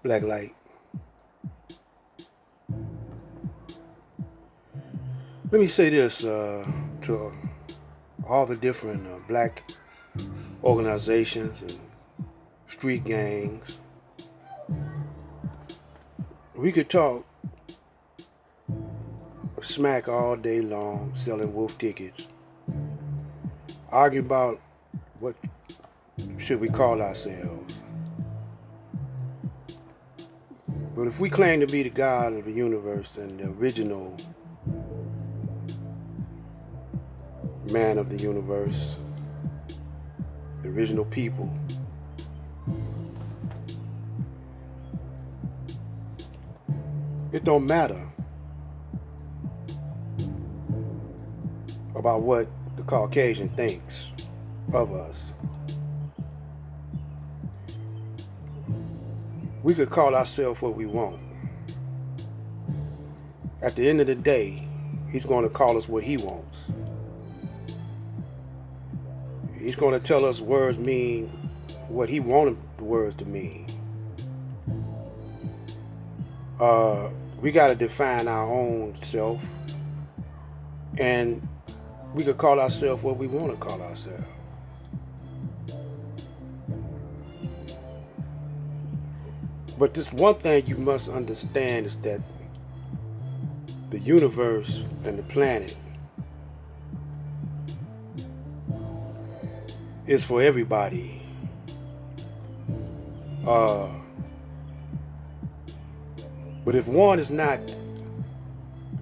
black light. Let me say this to all the different black organizations and street gangs. We could talk smack all day long, selling wolf tickets, argue about what should we call ourselves. But if we claim to be the God of the universe and the original man of the universe, the original people, it don't matter about what the Caucasian thinks of us. We could call ourselves what we want. At the end of the day, he's going to call us what he wants. He's going to tell us words mean what he wanted the words to mean. We got to define our own self, and we could call ourselves what we want to call ourselves. But this one thing you must understand is that the universe and the planet is for everybody. But if one is not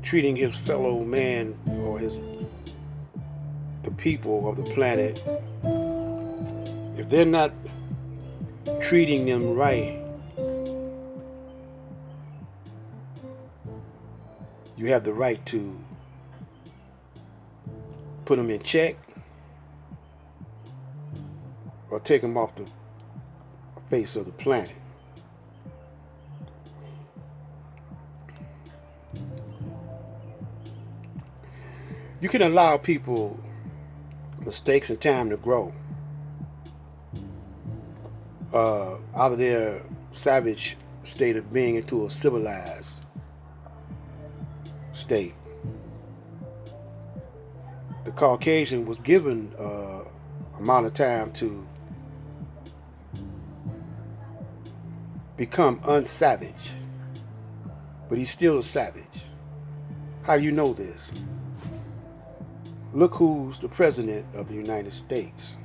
treating his fellow man or the people of the planet, if they're not treating them right, you have the right to put them in check or take them off the face of the planet. You can allow people mistakes and time to grow out of their savage state of being into a civilized state. The Caucasian was given amount of time to become unsavage, but he's still a savage. How do you know this? Look who's the president of the United States.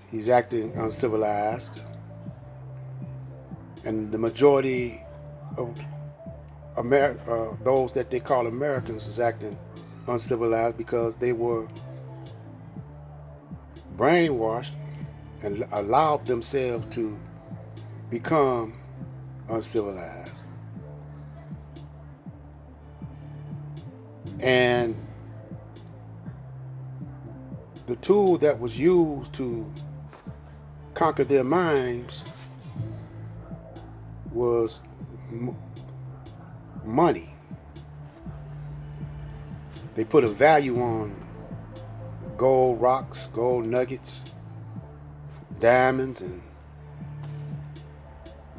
He's acting uncivilized, and the majority of those that they call Americans is acting uncivilized because they were brainwashed and allowed themselves to become uncivilized. And the tool that was used to conquer their minds was money. They put a value on gold rocks, gold nuggets, diamonds, and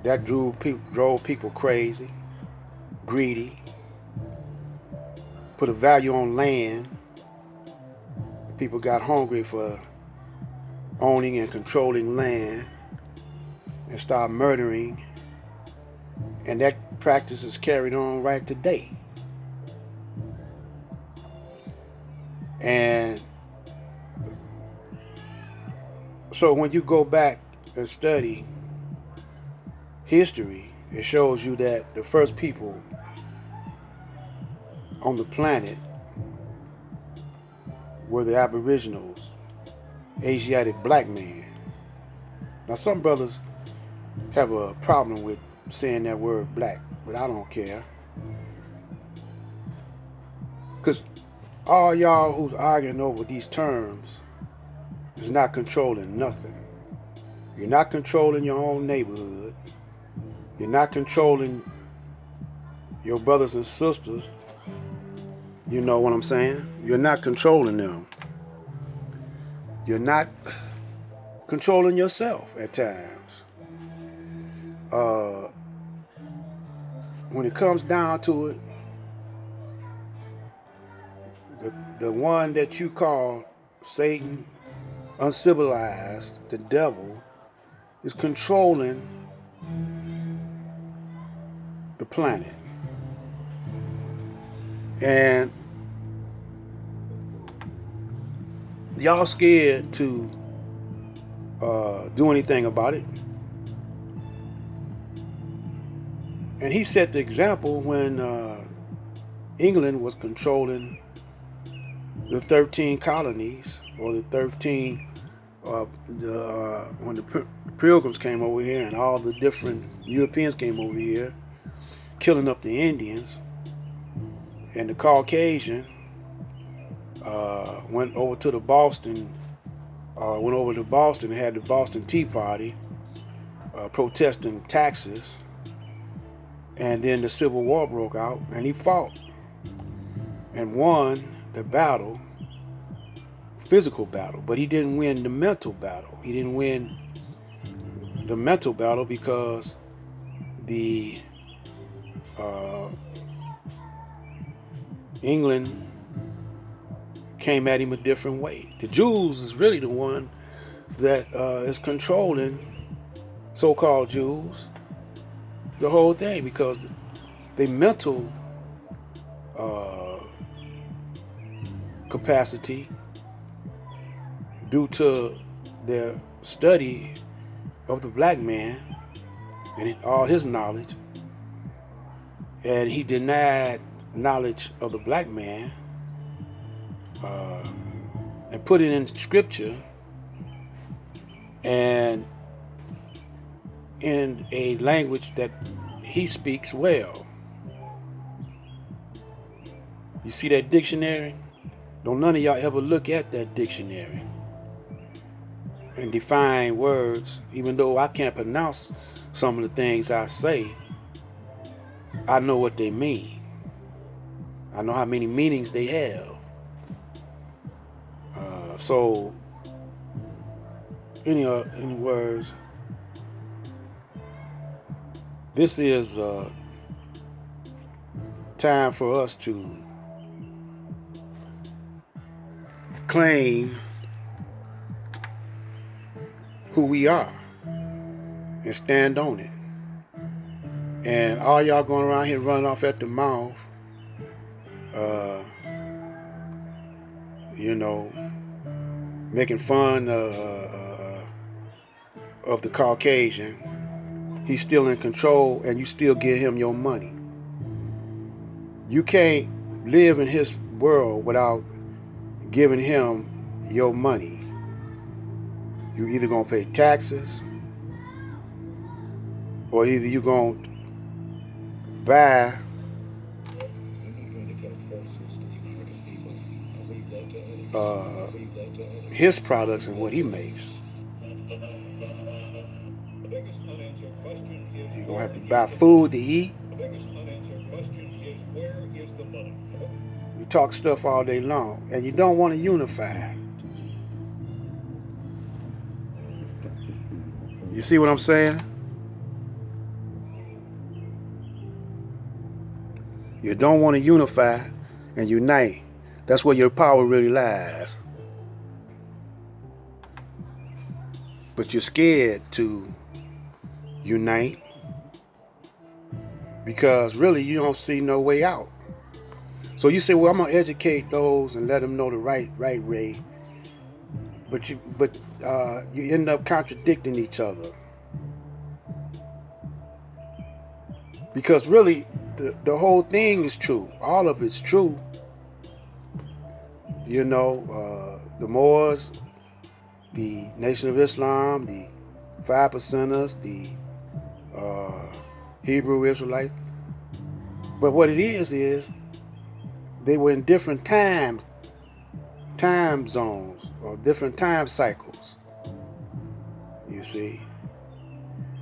that drove people crazy, greedy. Put a value on land. People got hungry for owning and controlling land and started murdering, and that practice is carried on right today. And so when you go back and study history, it shows you that the first people on the planet were the Aboriginals, Asiatic black men. Now some brothers have a problem with saying that word black, but I don't care. Because all y'all who's arguing over these terms is not controlling nothing. You're not controlling your own neighborhood. You're not controlling your brothers and sisters. You know what I'm saying? You're not controlling them. You're not controlling yourself at times. When it comes down to it, the one that you call Satan, uncivilized, the devil, is controlling the planet. And y'all scared to do anything about it. And he set the example when England was controlling the 13 colonies, or the 13 when the Pilgrims came over here and all the different Europeans came over here, killing up the Indians, and the Caucasian went over to Boston and had the Boston Tea Party, protesting taxes, and then the Civil War broke out, and he fought and won the battle, physical battle, but he didn't win the mental battle. He didn't win the mental battle because the England came at him a different way. The Jews is really the one that is controlling, so-called Jews, the whole thing, because they mental capacity, due to their study of the black man and all his knowledge, and he denied knowledge of the black man and put it in scripture and in a language that he speaks well. You see that dictionary? Don't none of y'all ever look at that dictionary and define words. Even though I can't pronounce some of the things I say, I know what they mean. I know how many meanings they have. So, in words, this is time for us to claim who we are and stand on it. And all y'all going around here running off at the mouth, making fun of the Caucasian. He's still in control, and you still give him your money. You can't live in his world without giving him your money. You either gonna pay taxes, or either you gonna buy his products and what he makes. You're gonna have to buy food to eat. You talk stuff all day long, and you don't want to unify. You see what I'm saying? You don't want to unify and unite. That's where your power really lies. But you're scared to unite because really you don't see no way out. So you say, well, I'm going to educate those and let them know the right way. But you end up contradicting each other. Because really, the whole thing is true. All of it's true. The Moors, the Nation of Islam, the 5%ers, the Hebrew Israelites. But what it is they were in different time zones, or different time cycles. You see?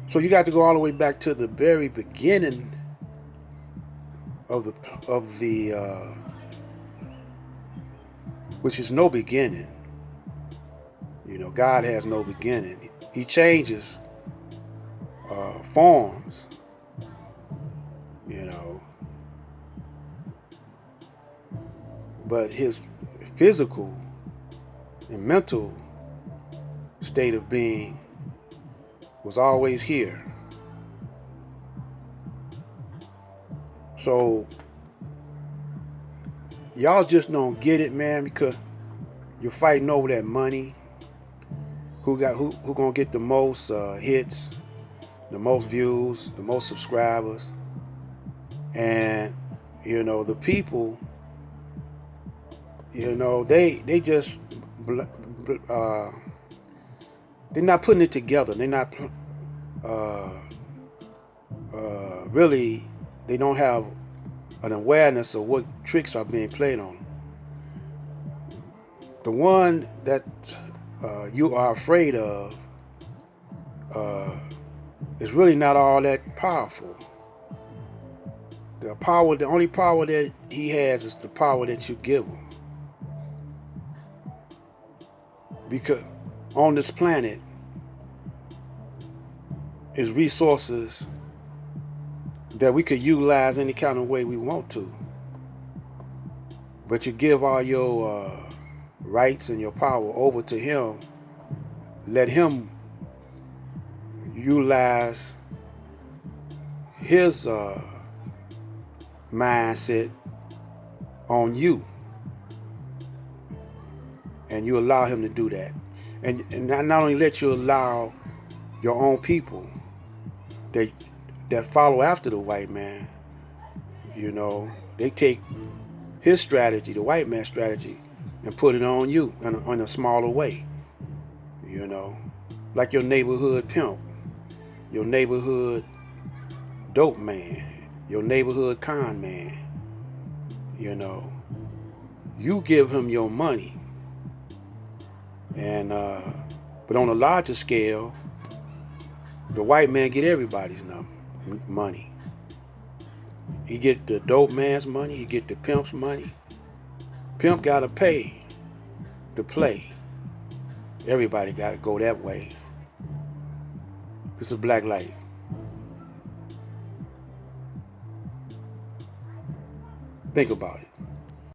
So you got to go all the way back to the very beginning of the which is no beginning. You know, God has no beginning. He changes forms, you know, but his physical and mental state of being was always here. So y'all just don't get it, man, because you're fighting over that money. Who gonna get the most hits, the most views, the most subscribers, and you know the people. You know they just they're not putting it together. They're not really. They don't have an awareness of what tricks are being played on them. The one that you are afraid of is really not all that powerful. The only power that he has is the power that you give him. Because on this planet is resources that we could utilize any kind of way we want to. But you give all your rights and your power over to him. Let him utilize his mindset on you. And you allow him to do that. And not only let you allow your own people that follow after the white man, you know, they take his strategy, the white man's strategy, and put it on you in a smaller way. You know, like your neighborhood pimp, your neighborhood dope man, your neighborhood con man. You know, you give him your money, and but on a larger scale, the white man get everybody's money. He get the dope man's money. He get the pimp's money. Pimp gotta pay to play. Everybody gotta go that way. This is Black Light. Think about it.